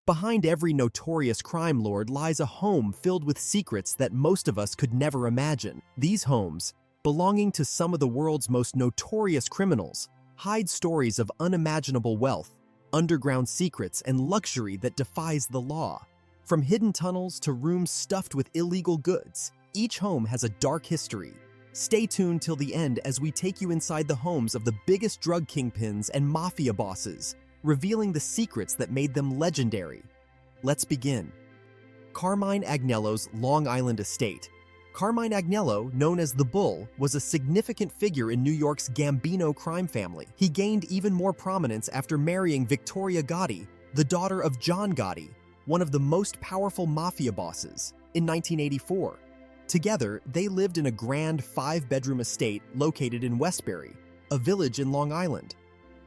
Behind every notorious crime lord lies a home filled with secrets that most of us could never imagine. These homes, belonging to some of the world's most notorious criminals, hide stories of unimaginable wealth, underground secrets, and luxury that defies the law. From hidden tunnels to rooms stuffed with illegal goods, each home has a dark history. Stay tuned till the end as we take you inside the homes of the biggest drug kingpins and mafia bosses, revealing the secrets that made them legendary. Let's begin. Carmine Agnello's Long Island estate. Carmine Agnello, known as the Bull, was a significant figure in New York's Gambino crime family. He gained even more prominence after marrying Victoria Gotti, the daughter of John Gotti, one of the most powerful mafia bosses, in 1984. Together, they lived in a grand 5-bedroom estate located in Westbury, a village in Long Island.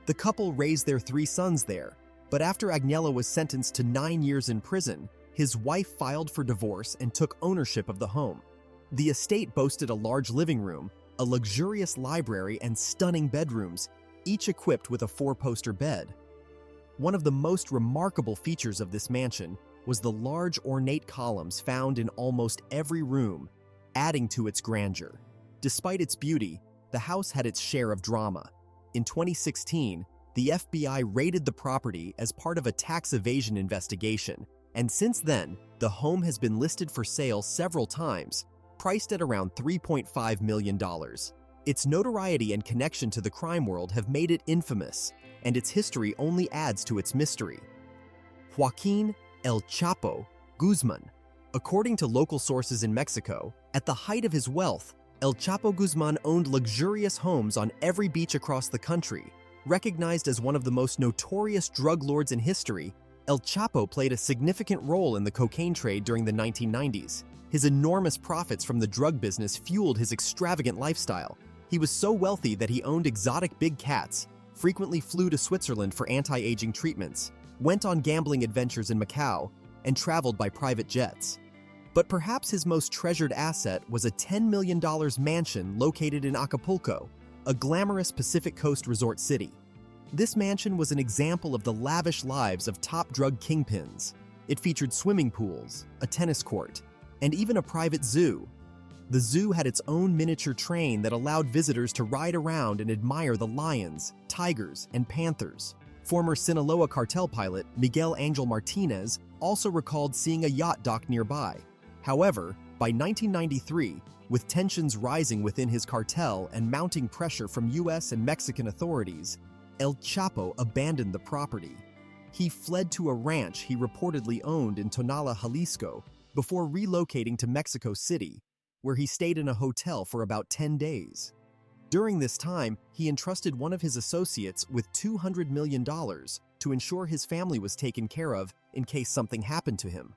The couple raised their 3 sons there, but after Agnello was sentenced to 9 years in prison, his wife filed for divorce and took ownership of the home. The estate boasted a large living room, a luxurious library, and stunning bedrooms, each equipped with a 4-poster bed. One of the most remarkable features of this mansion was the large ornate columns found in almost every room, adding to its grandeur. Despite its beauty, the house had its share of drama. In 2016, the FBI raided the property as part of a tax evasion investigation, and since then, the home has been listed for sale several times, priced at around $3.5 million. Its notoriety and connection to the crime world have made it infamous, and its history only adds to its mystery. Joaquin El Chapo Guzman. According to local sources in Mexico, at the height of his wealth, El Chapo Guzman owned luxurious homes on every beach across the country. Recognized as one of the most notorious drug lords in history, El Chapo played a significant role in the cocaine trade during the 1990s. His enormous profits from the drug business fueled his extravagant lifestyle. He was so wealthy that he owned exotic big cats, frequently flew to Switzerland for anti-aging treatments, went on gambling adventures in Macau, and traveled by private jets. But perhaps his most treasured asset was a $10 million mansion located in Acapulco, a glamorous Pacific Coast resort city. This mansion was an example of the lavish lives of top drug kingpins. It featured swimming pools, a tennis court, and even a private zoo. The zoo had its own miniature train that allowed visitors to ride around and admire the lions, tigers, and panthers. Former Sinaloa cartel pilot Miguel Angel Martinez also recalled seeing a yacht docked nearby. However, by 1993, with tensions rising within his cartel and mounting pressure from US and Mexican authorities, El Chapo abandoned the property. He fled to a ranch he reportedly owned in Tonala, Jalisco, before relocating to Mexico City, where he stayed in a hotel for about 10 days. During this time, he entrusted one of his associates with $200 million to ensure his family was taken care of in case something happened to him.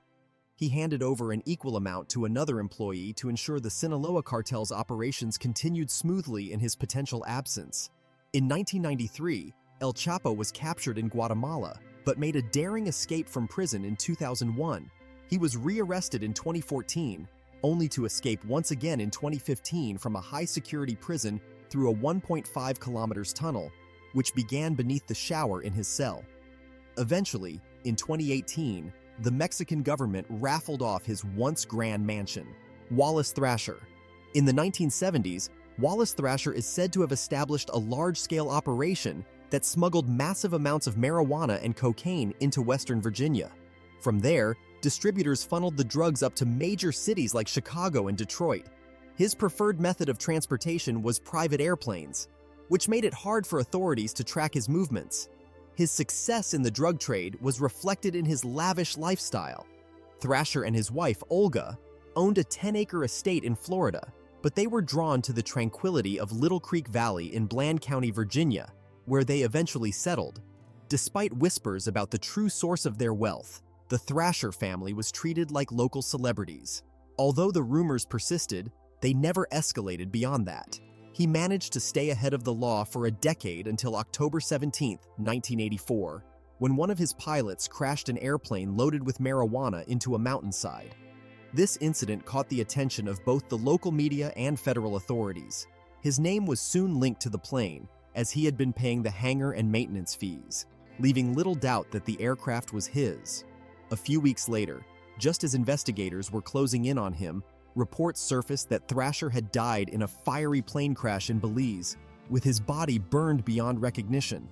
He handed over an equal amount to another employee to ensure the Sinaloa cartel's operations continued smoothly in his potential absence. In 1993, El Chapo was captured in Guatemala, but made a daring escape from prison in 2001. He was rearrested in 2014, only to escape once again in 2015 from a high-security prison through a 1.5 kilometers tunnel, which began beneath the shower in his cell. Eventually, in 2018, the Mexican government raffled off his once grand mansion, Wallace Thrasher. In the 1970s, Wallace Thrasher is said to have established a large-scale operation that smuggled massive amounts of marijuana and cocaine into Western Virginia. From there, distributors funneled the drugs up to major cities like Chicago and Detroit. His preferred method of transportation was private airplanes, which made it hard for authorities to track his movements. His success in the drug trade was reflected in his lavish lifestyle. Thrasher and his wife, Olga, owned a 10-acre estate in Florida, but they were drawn to the tranquility of Little Creek Valley in Bland County, Virginia, where they eventually settled. Despite whispers about the true source of their wealth, the Thrasher family was treated like local celebrities. Although the rumors persisted, they never escalated beyond that. He managed to stay ahead of the law for a decade until October 17, 1984, when one of his pilots crashed an airplane loaded with marijuana into a mountainside. This incident caught the attention of both the local media and federal authorities. His name was soon linked to the plane, as he had been paying the hangar and maintenance fees, leaving little doubt that the aircraft was his. A few weeks later, just as investigators were closing in on him, reports surfaced that Thrasher had died in a fiery plane crash in Belize, with his body burned beyond recognition.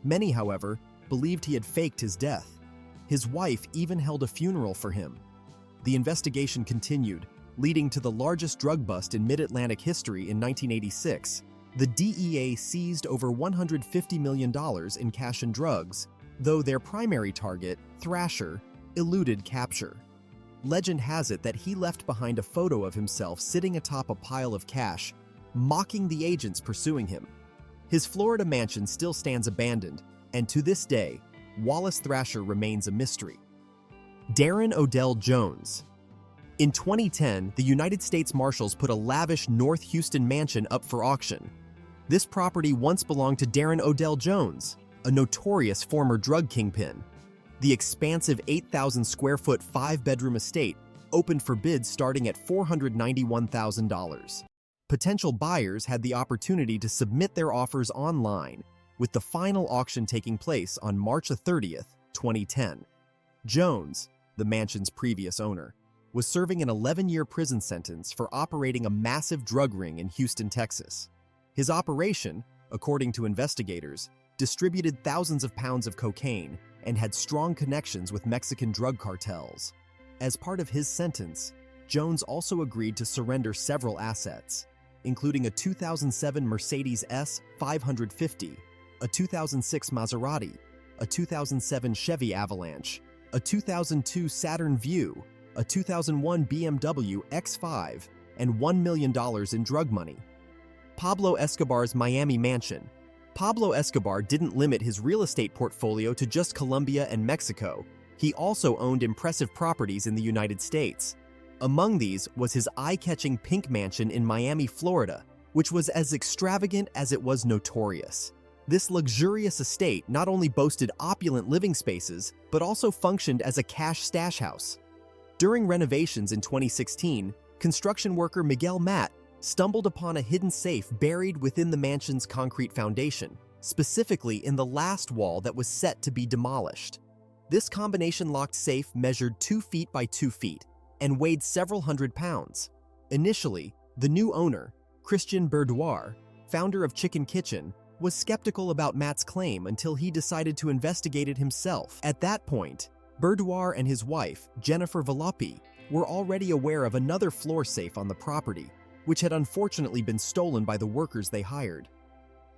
Many, however, believed he had faked his death. His wife even held a funeral for him. The investigation continued, leading to the largest drug bust in mid-Atlantic history in 1986. The DEA seized over $150 million in cash and drugs, though their primary target, Thrasher, eluded capture. Legend has it that he left behind a photo of himself sitting atop a pile of cash, mocking the agents pursuing him. His Florida mansion still stands abandoned, and to this day, Wallace Thrasher remains a mystery. Darren Odell Jones. In 2010, the United States Marshals put a lavish North Houston mansion up for auction. This property once belonged to Darren Odell Jones, a notorious former drug kingpin. The expansive 8,000-square-foot 5-bedroom estate opened for bids starting at $491,000. Potential buyers had the opportunity to submit their offers online, with the final auction taking place on March 30, 2010. Jones, the mansion's previous owner, was serving an 11-year prison sentence for operating a massive drug ring in Houston, Texas. His operation, according to investigators, distributed thousands of pounds of cocaine and had strong connections with Mexican drug cartels. As part of his sentence, Jones also agreed to surrender several assets, including a 2007 Mercedes S 550, a 2006 Maserati, a 2007 Chevy Avalanche, a 2002 Saturn Vue, a 2001 BMW X5, and $1 million in drug money. Pablo Escobar's Miami mansion. Pablo Escobar didn't limit his real estate portfolio to just Colombia and Mexico. He also owned impressive properties in the United States. Among these was his eye-catching pink mansion in Miami, Florida, which was as extravagant as it was notorious. This luxurious estate not only boasted opulent living spaces, but also functioned as a cash stash house. During renovations in 2016, construction worker Miguel Matt stumbled upon a hidden safe buried within the mansion's concrete foundation, specifically in the last wall that was set to be demolished. This combination-locked safe measured 2 feet by 2 feet and weighed several hundred pounds. Initially, the new owner, Christian Berdoir, founder of Chicken Kitchen, was skeptical about Matt's claim until he decided to investigate it himself. At that point, Berdoir and his wife, Jennifer Volpi, were already aware of another floor safe on the property, which had unfortunately been stolen by the workers they hired.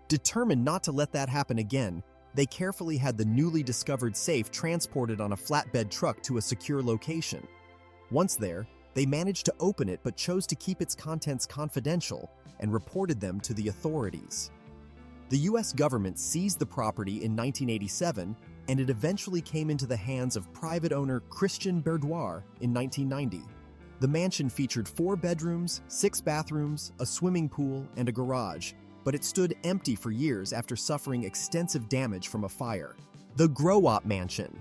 Determined not to let that happen again, they carefully had the newly discovered safe transported on a flatbed truck to a secure location. Once there, they managed to open it but chose to keep its contents confidential and reported them to the authorities. The U.S. government seized the property in 1987, and it eventually came into the hands of private owner Christian Berdoir in 1990. The mansion featured 4 bedrooms, 6 bathrooms, a swimming pool, and a garage, but it stood empty for years after suffering extensive damage from a fire. The Grow-Op Mansion.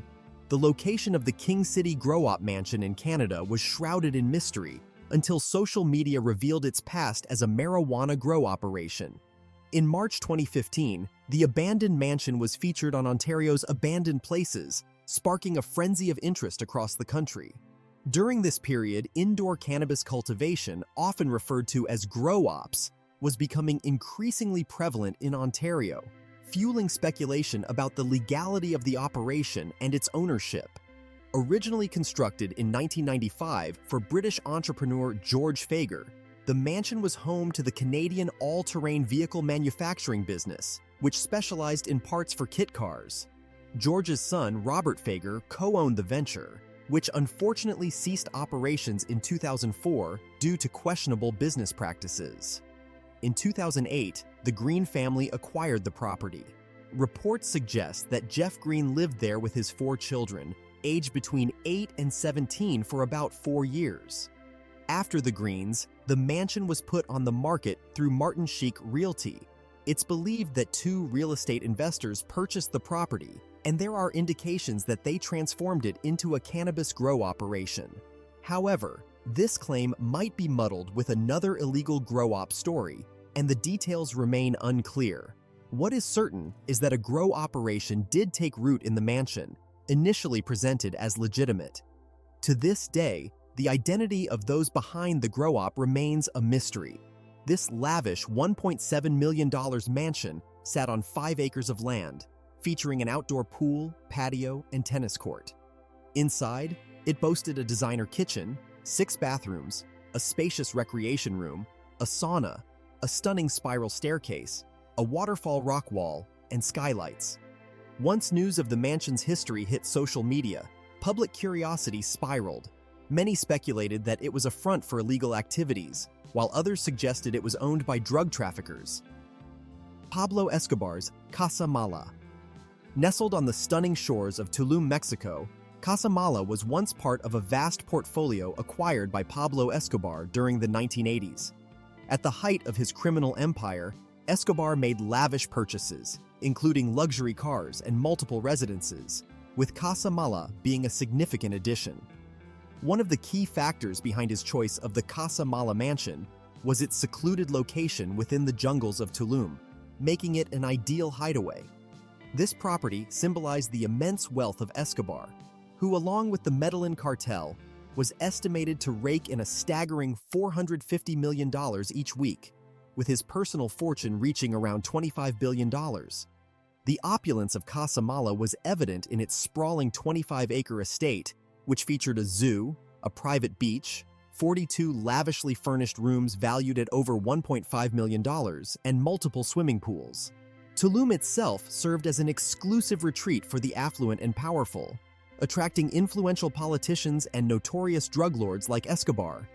The location of the King City Grow-Op Mansion in Canada was shrouded in mystery until social media revealed its past as a marijuana grow operation. In March 2015, the abandoned mansion was featured on Ontario's Abandoned Places, sparking a frenzy of interest across the country. During this period, indoor cannabis cultivation, often referred to as grow-ops, was becoming increasingly prevalent in Ontario, fueling speculation about the legality of the operation and its ownership. Originally constructed in 1995 for British entrepreneur George Fager, the mansion was home to the Canadian all-terrain vehicle manufacturing business, which specialized in parts for kit cars. George's son, Robert Fager, co-owned the venture, which unfortunately ceased operations in 2004 due to questionable business practices. In 2008, the Green family acquired the property. Reports suggest that Jeff Green lived there with his 4 children, aged between 8 and 17 for about 4 years. After the Greens, the mansion was put on the market through Martin Sheik Realty. It's believed that 2 real estate investors purchased the property, and there are indications that they transformed it into a cannabis grow operation. However, this claim might be muddled with another illegal grow-op story, and the details remain unclear. What is certain is that a grow operation did take root in the mansion, initially presented as legitimate. To this day, the identity of those behind the grow-op remains a mystery. This lavish $1.7 million mansion sat on 5 acres of land, featuring an outdoor pool, patio, and tennis court. Inside, it boasted a designer kitchen, 6 bathrooms, a spacious recreation room, a sauna, a stunning spiral staircase, a waterfall rock wall, and skylights. Once news of the mansion's history hit social media, public curiosity spiraled. Many speculated that it was a front for illegal activities, while others suggested it was owned by drug traffickers. Pablo Escobar's Casa Mala. Nestled on the stunning shores of Tulum, Mexico, Casa Mala was once part of a vast portfolio acquired by Pablo Escobar during the 1980s. At the height of his criminal empire, Escobar made lavish purchases, including luxury cars and multiple residences, with Casa Mala being a significant addition. One of the key factors behind his choice of the Casa Mala mansion was its secluded location within the jungles of Tulum, making it an ideal hideaway. This property symbolized the immense wealth of Escobar, who, along with the Medellin cartel, was estimated to rake in a staggering $450 million each week, with his personal fortune reaching around $25 billion. The opulence of Casa Mala was evident in its sprawling 25-acre estate, which featured a zoo, a private beach, 42 lavishly furnished rooms valued at over $1.5 million, and multiple swimming pools. Tulum itself served as an exclusive retreat for the affluent and powerful, attracting influential politicians and notorious drug lords like Escobar.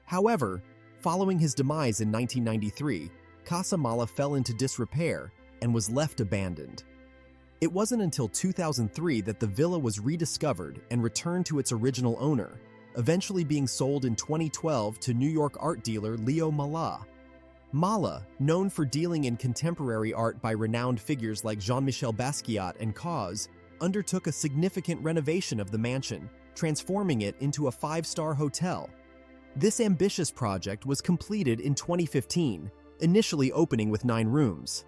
However, following his demise in 1993, Casa Mala fell into disrepair and was left abandoned. It wasn't until 2003 that the villa was rediscovered and returned to its original owner, eventually being sold in 2012 to New York art dealer Leo Mala. Mala, known for dealing in contemporary art by renowned figures like Jean-Michel Basquiat and Cause, undertook a significant renovation of the mansion, transforming it into a 5-star hotel. This ambitious project was completed in 2015, initially opening with 9 rooms.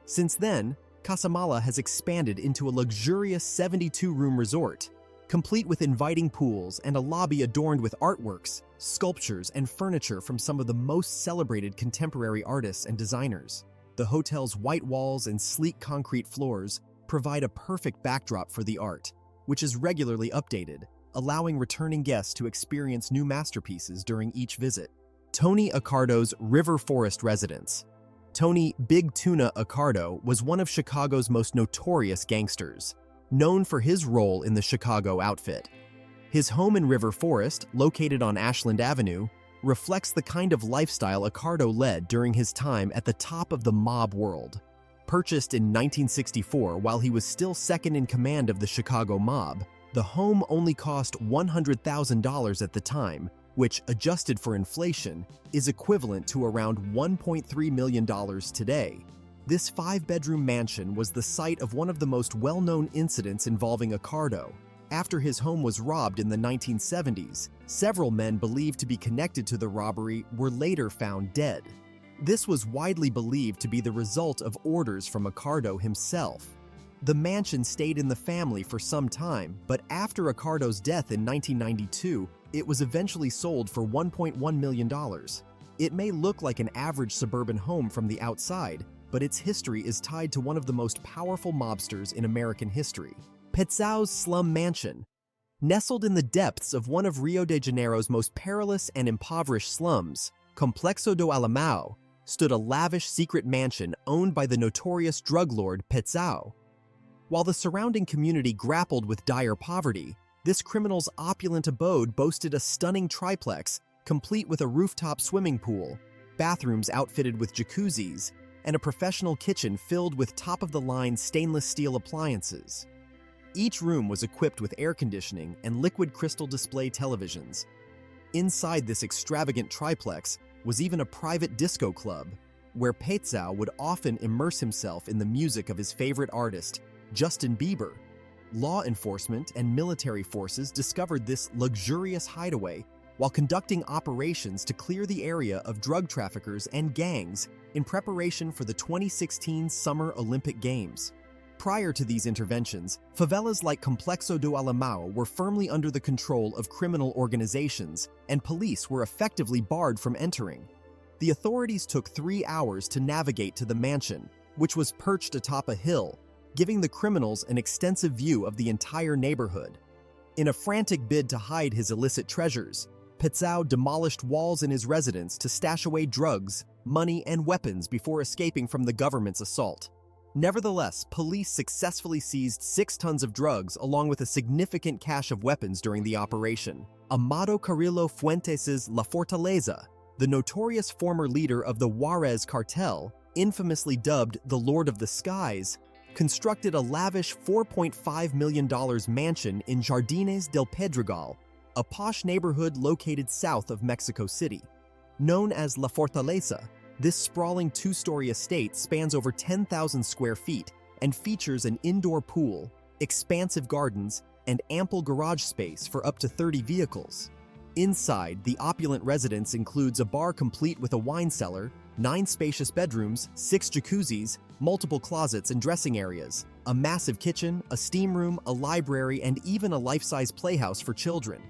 Since then, Casa Mala has expanded into a luxurious 72-room resort, complete with inviting pools and a lobby adorned with artworks, sculptures, and furniture from some of the most celebrated contemporary artists and designers. The hotel's white walls and sleek concrete floors provide a perfect backdrop for the art, which is regularly updated, allowing returning guests to experience new masterpieces during each visit. Tony Accardo's River Forest residence. Tony Big Tuna Accardo was one of Chicago's most notorious gangsters, known for his role in the Chicago outfit. His home in River Forest, located on Ashland Avenue, reflects the kind of lifestyle Accardo led during his time at the top of the mob world. Purchased in 1964 while he was still second in command of the Chicago mob, the home only cost $100,000 at the time, which, adjusted for inflation, is equivalent to around $1.3 million today. This 5-bedroom mansion was the site of one of the most well-known incidents involving Accardo. After his home was robbed in the 1970s, several men believed to be connected to the robbery were later found dead. This was widely believed to be the result of orders from Accardo himself. The mansion stayed in the family for some time, but after Accardo's death in 1992, it was eventually sold for $1.1 million. It may look like an average suburban home from the outside, but its history is tied to one of the most powerful mobsters in American history. Petzao's Slum Mansion. Nestled in the depths of one of Rio de Janeiro's most perilous and impoverished slums, Complexo do Alemão, stood a lavish secret mansion owned by the notorious drug lord Petzao. While the surrounding community grappled with dire poverty, this criminal's opulent abode boasted a stunning triplex, complete with a rooftop swimming pool, bathrooms outfitted with jacuzzis, and a professional kitchen filled with top-of-the-line stainless steel appliances. Each room was equipped with air conditioning and liquid crystal display televisions. Inside this extravagant triplex was even a private disco club, where Petzao would often immerse himself in the music of his favorite artist, Justin Bieber. Law enforcement and military forces discovered this luxurious hideaway while conducting operations to clear the area of drug traffickers and gangs in preparation for the 2016 Summer Olympic Games. Prior to these interventions, favelas like Complexo do Alemão were firmly under the control of criminal organizations, and police were effectively barred from entering. The authorities took 3 hours to navigate to the mansion, which was perched atop a hill, giving the criminals an extensive view of the entire neighborhood. In a frantic bid to hide his illicit treasures, Pizzao demolished walls in his residence to stash away drugs, money, and weapons before escaping from the government's assault. Nevertheless, police successfully seized 6 tons of drugs along with a significant cache of weapons during the operation. Amado Carrillo Fuentes' La Fortaleza, the notorious former leader of the Juarez cartel, infamously dubbed the Lord of the Skies, constructed a lavish $4.5 million mansion in Jardines del Pedregal, a posh neighborhood located south of Mexico City. Known as La Fortaleza, this sprawling 2-story estate spans over 10,000 square feet and features an indoor pool, expansive gardens, and ample garage space for up to 30 vehicles. Inside, the opulent residence includes a bar complete with a wine cellar, 9 spacious bedrooms, 6 jacuzzis, multiple closets and dressing areas, a massive kitchen, a steam room, a library, and even a life-size playhouse for children.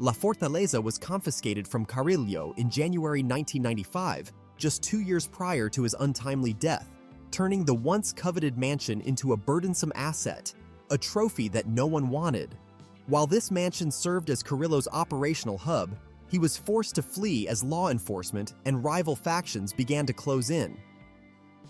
La Fortaleza was confiscated from Carrillo in January 1995, just 2 years prior to his untimely death, turning the once coveted mansion into a burdensome asset, a trophy that no one wanted. While this mansion served as Carrillo's operational hub, he was forced to flee as law enforcement and rival factions began to close in.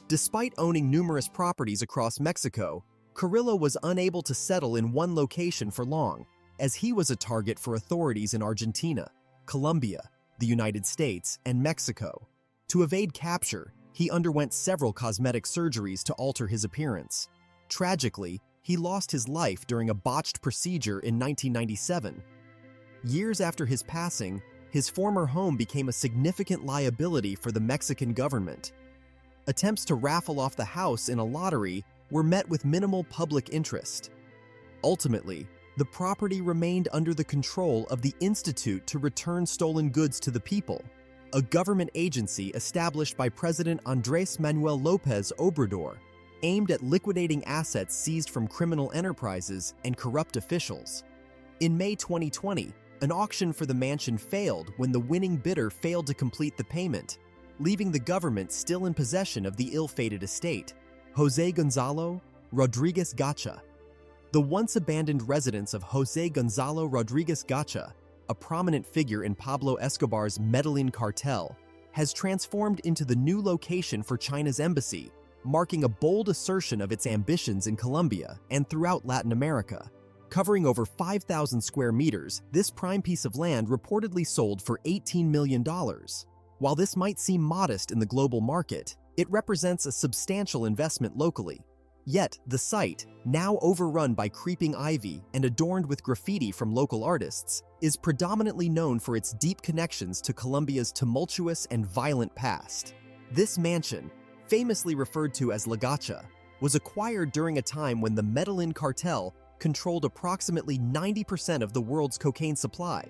Despite owning numerous properties across Mexico, Carrillo was unable to settle in one location for long, as he was a target for authorities in Argentina, Colombia, the United States, and Mexico. To evade capture, he underwent several cosmetic surgeries to alter his appearance. Tragically, he lost his life during a botched procedure in 1997. Years after his passing, his former home became a significant liability for the Mexican government. Attempts to raffle off the house in a lottery were met with minimal public interest. Ultimately, the property remained under the control of the Institute to Return Stolen Goods to the People, a government agency established by President Andrés Manuel López Obrador, aimed at liquidating assets seized from criminal enterprises and corrupt officials. In May 2020, an auction for the mansion failed when the winning bidder failed to complete the payment, leaving the government still in possession of the ill-fated estate. José Gonzalo Rodríguez Gacha. The once abandoned residence of José Gonzalo Rodríguez Gacha, a prominent figure in Pablo Escobar's Medellin cartel, has transformed into the new location for China's embassy, marking a bold assertion of its ambitions in Colombia and throughout Latin America. Covering over 5,000 square meters, this prime piece of land reportedly sold for $18 million. While this might seem modest in the global market, it represents a substantial investment locally. Yet, the site, now overrun by creeping ivy and adorned with graffiti from local artists, is predominantly known for its deep connections to Colombia's tumultuous and violent past. This mansion, famously referred to as La Gacha, was acquired during a time when the Medellin cartel controlled approximately 90% of the world's cocaine supply.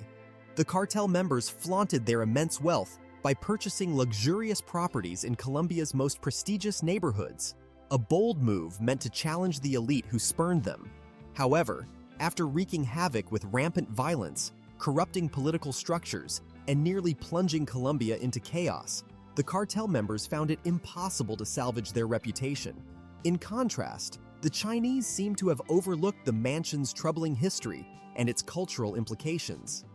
The cartel members flaunted their immense wealth by purchasing luxurious properties in Colombia's most prestigious neighborhoods, a bold move meant to challenge the elite who spurned them. However, after wreaking havoc with rampant violence, corrupting political structures, and nearly plunging Colombia into chaos, the cartel members found it impossible to salvage their reputation. In contrast, the Chinese seem to have overlooked the mansion's troubling history and its cultural implications.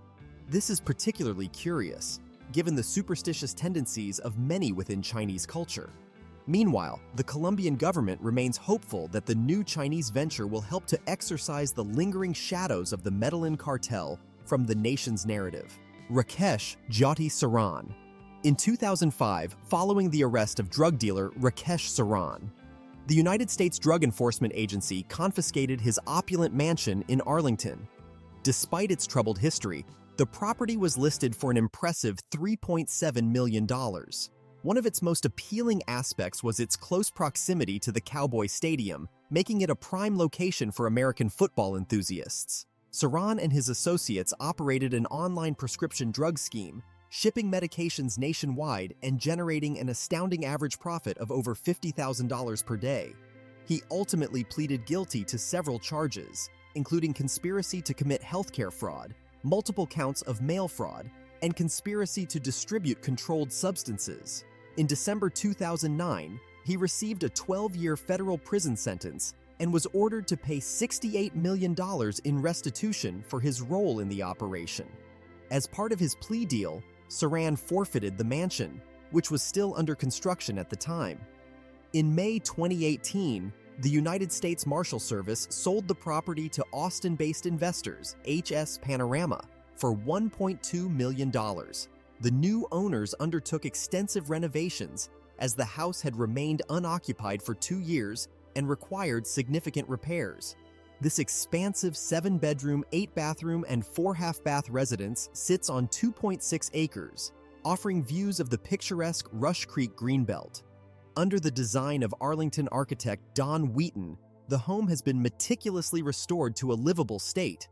This is particularly curious, given the superstitious tendencies of many within Chinese culture. Meanwhile, the Colombian government remains hopeful that the new Chinese venture will help to exorcise the lingering shadows of the Medellin cartel from the nation's narrative. Rakesh Jyoti Saran. In 2005, following the arrest of drug dealer Rakesh Saran, the United States Drug Enforcement Agency confiscated his opulent mansion in Arlington. Despite its troubled history, the property was listed for an impressive $3.7 million. One of its most appealing aspects was its close proximity to the Cowboy Stadium, making it a prime location for American football enthusiasts. Saran and his associates operated an online prescription drug scheme, shipping medications nationwide and generating an astounding average profit of over $50,000 per day. He ultimately pleaded guilty to several charges, including conspiracy to commit healthcare fraud, multiple counts of mail fraud, and conspiracy to distribute controlled substances. In December 2009, he received a 12-year federal prison sentence and was ordered to pay $68 million in restitution for his role in the operation. As part of his plea deal, Saran forfeited the mansion, which was still under construction at the time. In May 2018, the United States Marshal Service sold the property to Austin-based investors, HS Panorama, for $1.2 million. The new owners undertook extensive renovations as the house had remained unoccupied for 2 years and required significant repairs. This expansive 7-bedroom, 8-bathroom, and 4-half-bath residence sits on 2.6 acres, offering views of the picturesque Rush Creek Greenbelt. Under the design of Arlington architect Don Wheaton, the home has been meticulously restored to a livable state.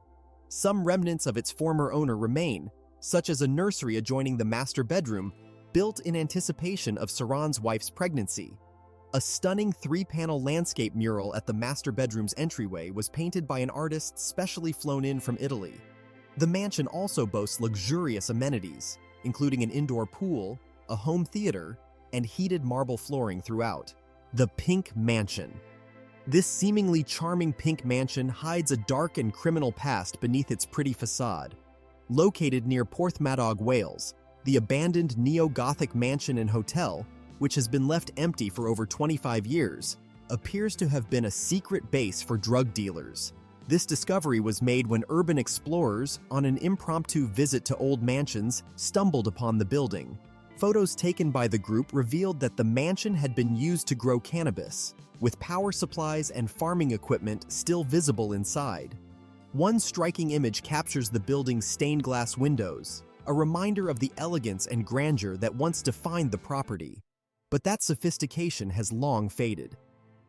Some remnants of its former owner remain, such as a nursery adjoining the master bedroom, built in anticipation of Saran's wife's pregnancy. A stunning 3-panel landscape mural at the master bedroom's entryway was painted by an artist specially flown in from Italy. The mansion also boasts luxurious amenities, including an indoor pool, a home theater, and heated marble flooring throughout. The Pink Mansion. This seemingly charming pink mansion hides a dark and criminal past beneath its pretty facade. Located near Porthmadog, Wales, the abandoned neo-Gothic mansion and hotel, which has been left empty for over 25 years, appears to have been a secret base for drug dealers. This discovery was made when urban explorers, on an impromptu visit to old mansions, stumbled upon the building. Photos taken by the group revealed that the mansion had been used to grow cannabis, with power supplies and farming equipment still visible inside. One striking image captures the building's stained glass windows, a reminder of the elegance and grandeur that once defined the property. But that sophistication has long faded.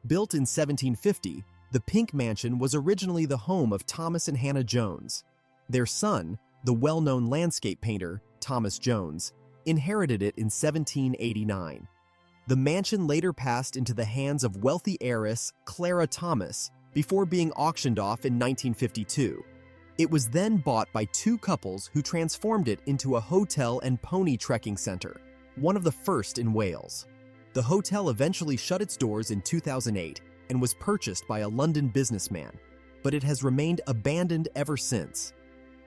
Built in 1750, the Pink Mansion was originally the home of Thomas and Hannah Jones. Their son, the well-known landscape painter, Thomas Jones, inherited it in 1789. The mansion later passed into the hands of wealthy heiress Clara Thomas before being auctioned off in 1952. It was then bought by 2 couples who transformed it into a hotel and pony trekking center, one of the first in Wales. The hotel eventually shut its doors in 2008 and was purchased by a London businessman, but it has remained abandoned ever since.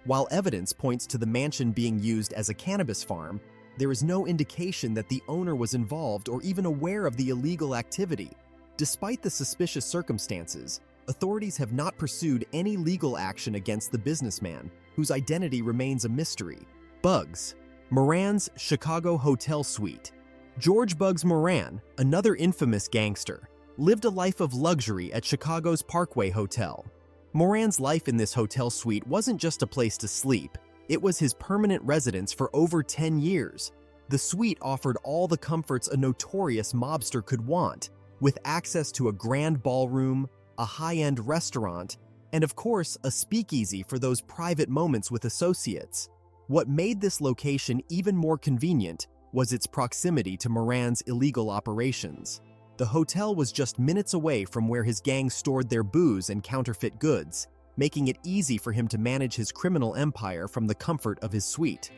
While evidence points to the mansion being used as a cannabis farm, there is no indication that the owner was involved or even aware of the illegal activity. Despite the suspicious circumstances, authorities have not pursued any legal action against the businessman, whose identity remains a mystery. Bugs. Moran's Chicago Hotel Suite. George Bugs Moran, another infamous gangster, lived a life of luxury at Chicago's Parkway Hotel. Moran's life in this hotel suite wasn't just a place to sleep, it was his permanent residence for over 10 years. The suite offered all the comforts a notorious mobster could want, with access to a grand ballroom, a high-end restaurant, and of course, a speakeasy for those private moments with associates. What made this location even more convenient was its proximity to Moran's illegal operations. The hotel was just minutes away from where his gang stored their booze and counterfeit goods, making it easy for him to manage his criminal empire from the comfort of his suite.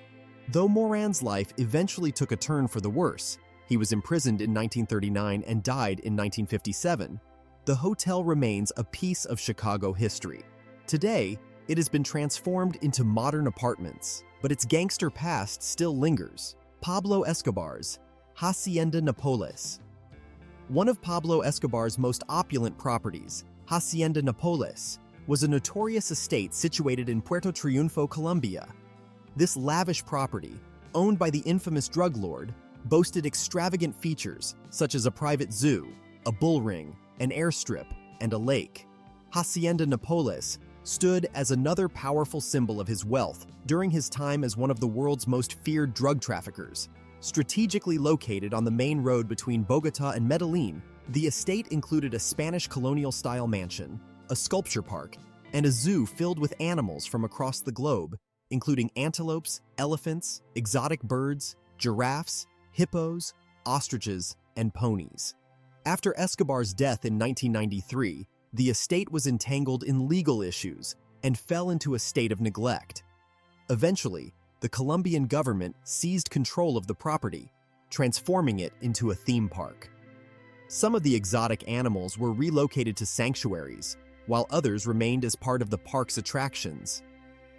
Though Moran's life eventually took a turn for the worse, he was imprisoned in 1939 and died in 1957, the hotel remains a piece of Chicago history. Today, it has been transformed into modern apartments, but its gangster past still lingers. Pablo Escobar's Hacienda Napoles. One of Pablo Escobar's most opulent properties, Hacienda Napoles, was a notorious estate situated in Puerto Triunfo, Colombia. This lavish property, owned by the infamous drug lord, boasted extravagant features such as a private zoo, a bull ring, an airstrip, and a lake. Hacienda Napoles stood as another powerful symbol of his wealth during his time as one of the world's most feared drug traffickers. Strategically located on the main road between Bogota and Medellin, the estate included a Spanish colonial-style mansion, a sculpture park, and a zoo filled with animals from across the globe, including antelopes, elephants, exotic birds, giraffes, hippos, ostriches, and ponies. After Escobar's death in 1993, the estate was entangled in legal issues and fell into a state of neglect. Eventually, the Colombian government seized control of the property, transforming it into a theme park. Some of the exotic animals were relocated to sanctuaries, while others remained as part of the park's attractions.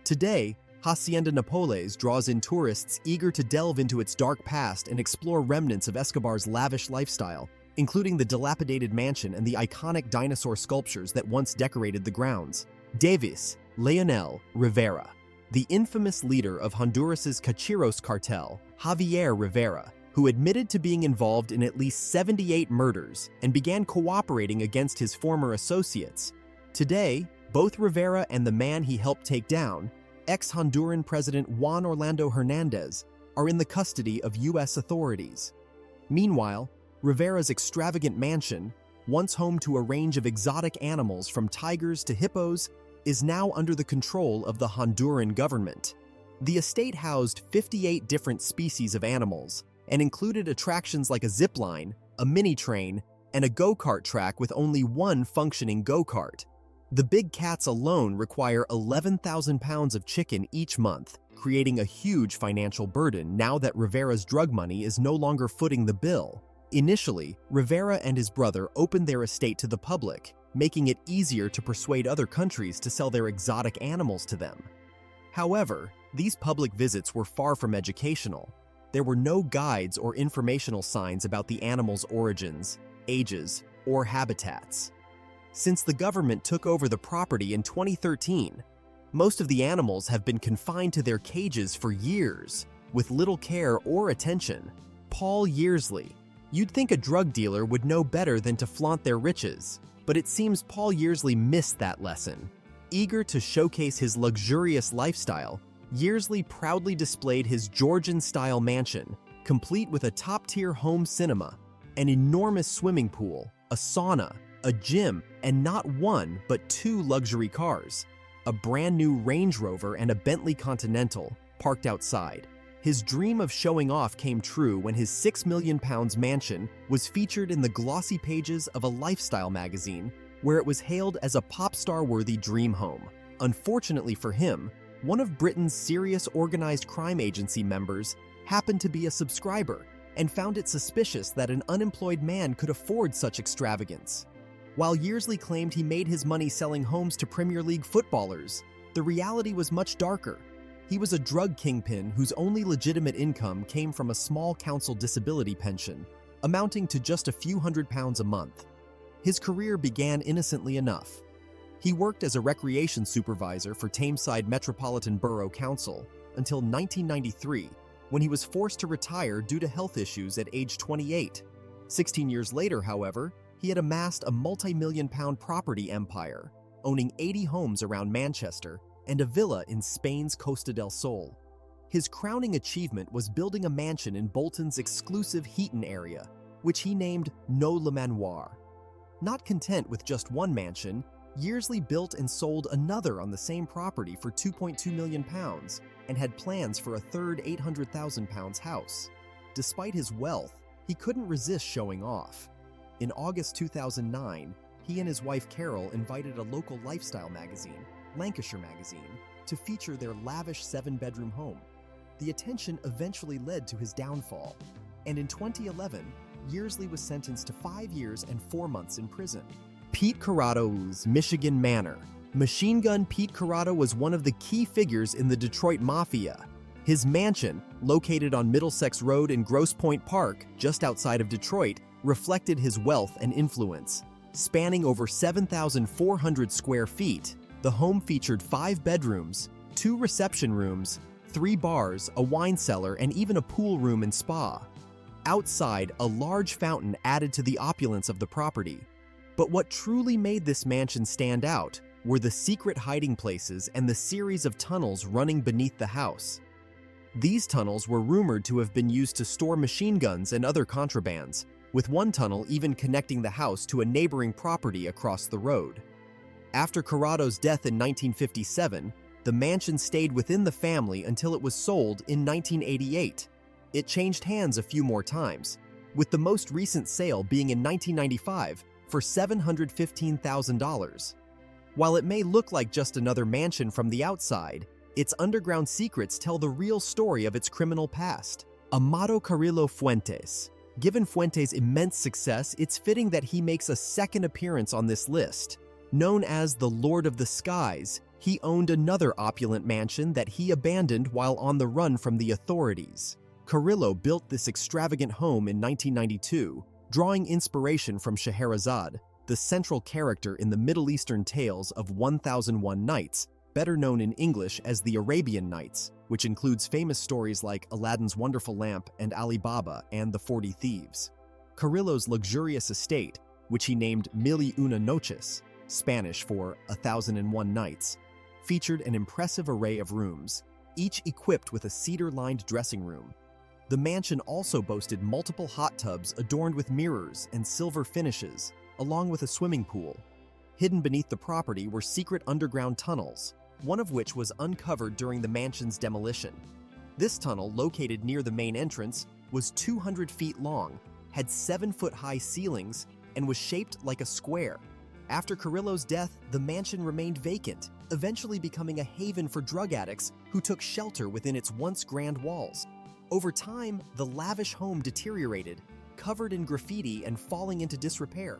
Today, Hacienda Nápoles draws in tourists eager to delve into its dark past and explore remnants of Escobar's lavish lifestyle, including the dilapidated mansion and the iconic dinosaur sculptures that once decorated the grounds. Davis Leonel Rivera, the infamous leader of Honduras's Cachiros cartel, Javier Rivera, who admitted to being involved in at least 78 murders and began cooperating against his former associates. Today, both Rivera and the man he helped take down, ex-Honduran President Juan Orlando Hernandez, are in the custody of U.S. authorities. Meanwhile, Rivera's extravagant mansion, once home to a range of exotic animals from tigers to hippos, is now under the control of the Honduran government. The estate housed 58 different species of animals and included attractions like a zip line, a mini train, and a go-kart track with only one functioning go-kart. The big cats alone require 11,000 pounds of chicken each month, creating a huge financial burden now that Rivera's drug money is no longer footing the bill. Initially, Rivera and his brother opened their estate to the public, making it easier to persuade other countries to sell their exotic animals to them. However, these public visits were far from educational. There were no guides or informational signs about the animals' origins, ages, or habitats. Since the government took over the property in 2013, most of the animals have been confined to their cages for years, with little care or attention. Paul Yearsley. You'd think a drug dealer would know better than to flaunt their riches, but it seems Paul Yearsley missed that lesson. Eager to showcase his luxurious lifestyle, Yearsley proudly displayed his Georgian-style mansion, complete with a top-tier home cinema, an enormous swimming pool, a sauna, a gym, and not one but two luxury cars, a brand-new Range Rover and a Bentley Continental, parked outside. His dream of showing off came true when his £6 million mansion was featured in the glossy pages of a lifestyle magazine, where it was hailed as a pop star-worthy dream home. Unfortunately for him, one of Britain's serious organized crime agency members happened to be a subscriber and found it suspicious that an unemployed man could afford such extravagance. While Yearsley claimed he made his money selling homes to Premier League footballers, the reality was much darker. He was a drug kingpin whose only legitimate income came from a small council disability pension, amounting to just a few £100s a month. His career began innocently enough. He worked as a recreation supervisor for Tameside Metropolitan Borough Council until 1993, when he was forced to retire due to health issues at age 28. 16 years later, however, he had amassed a multi-million-pound property empire, owning 80 homes around Manchester and a villa in Spain's Costa del Sol. His crowning achievement was building a mansion in Bolton's exclusive Heaton area, which he named No Le Manoir. Not content with just one mansion, Yearsley built and sold another on the same property for £2.2 million and had plans for a third £800,000 house. Despite his wealth, he couldn't resist showing off. In August 2009, he and his wife Carol invited a local lifestyle magazine, Lancashire Magazine, to feature their lavish 7-bedroom home. The attention eventually led to his downfall, and in 2011, Yearsley was sentenced to 5 years and 4 months in prison. Pete Corrado's Michigan Manor. Machine Gun Pete Corrado was one of the key figures in the Detroit mafia. His mansion, located on Middlesex Road in Grosse Pointe Park, just outside of Detroit, reflected his wealth and influence. Spanning over 7,400 square feet, the home featured 5 bedrooms, 2 reception rooms, 3 bars, a wine cellar, and even a pool room and spa. Outside, a large fountain added to the opulence of the property. But what truly made this mansion stand out were the secret hiding places and the series of tunnels running beneath the house. These tunnels were rumored to have been used to store machine guns and other contrabands, with one tunnel even connecting the house to a neighboring property across the road. After Corrado's death in 1957, the mansion stayed within the family until it was sold in 1988. It changed hands a few more times, with the most recent sale being in 1995 for $715,000. While it may look like just another mansion from the outside, its underground secrets tell the real story of its criminal past. Amado Carrillo Fuentes. Given Fuentes' immense success, it's fitting that he makes a second appearance on this list. Known as the Lord of the Skies, he owned another opulent mansion that he abandoned while on the run from the authorities. Carrillo built this extravagant home in 1992, drawing inspiration from Scheherazade, the central character in the Middle Eastern tales of 1001 Nights, better known in English as the Arabian Nights, which includes famous stories like Aladdin's Wonderful Lamp and Ali Baba and the 40 Thieves. Carrillo's luxurious estate, which he named Mil y Una Noches, Spanish for 1001 Nights, featured an impressive array of rooms, each equipped with a cedar-lined dressing room. The mansion also boasted multiple hot tubs adorned with mirrors and silver finishes, along with a swimming pool. Hidden beneath the property were secret underground tunnels, one of which was uncovered during the mansion's demolition. This tunnel, located near the main entrance, was 200 feet long, had 7-foot-high ceilings, and was shaped like a square. After Carrillo's death, the mansion remained vacant, eventually becoming a haven for drug addicts who took shelter within its once grand walls. Over time, the lavish home deteriorated, covered in graffiti and falling into disrepair.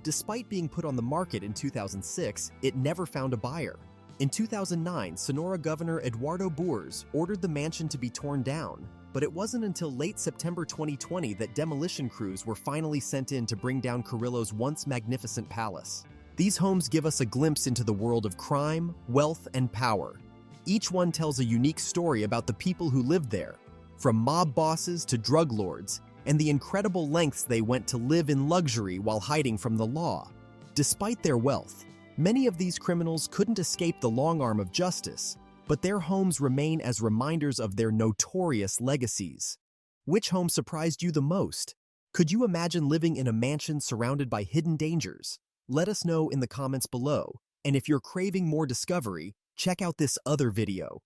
Despite being put on the market in 2006, it never found a buyer. In 2009, Sonora Governor Eduardo Boers ordered the mansion to be torn down, but it wasn't until late September 2020 that demolition crews were finally sent in to bring down Carrillo's once magnificent palace. These homes give us a glimpse into the world of crime, wealth, and power. Each one tells a unique story about the people who lived there, from mob bosses to drug lords, and the incredible lengths they went to live in luxury while hiding from the law. Despite their wealth, many of these criminals couldn't escape the long arm of justice, but their homes remain as reminders of their notorious legacies. Which home surprised you the most? Could you imagine living in a mansion surrounded by hidden dangers? Let us know in the comments below, and if you're craving more discovery, check out this other video.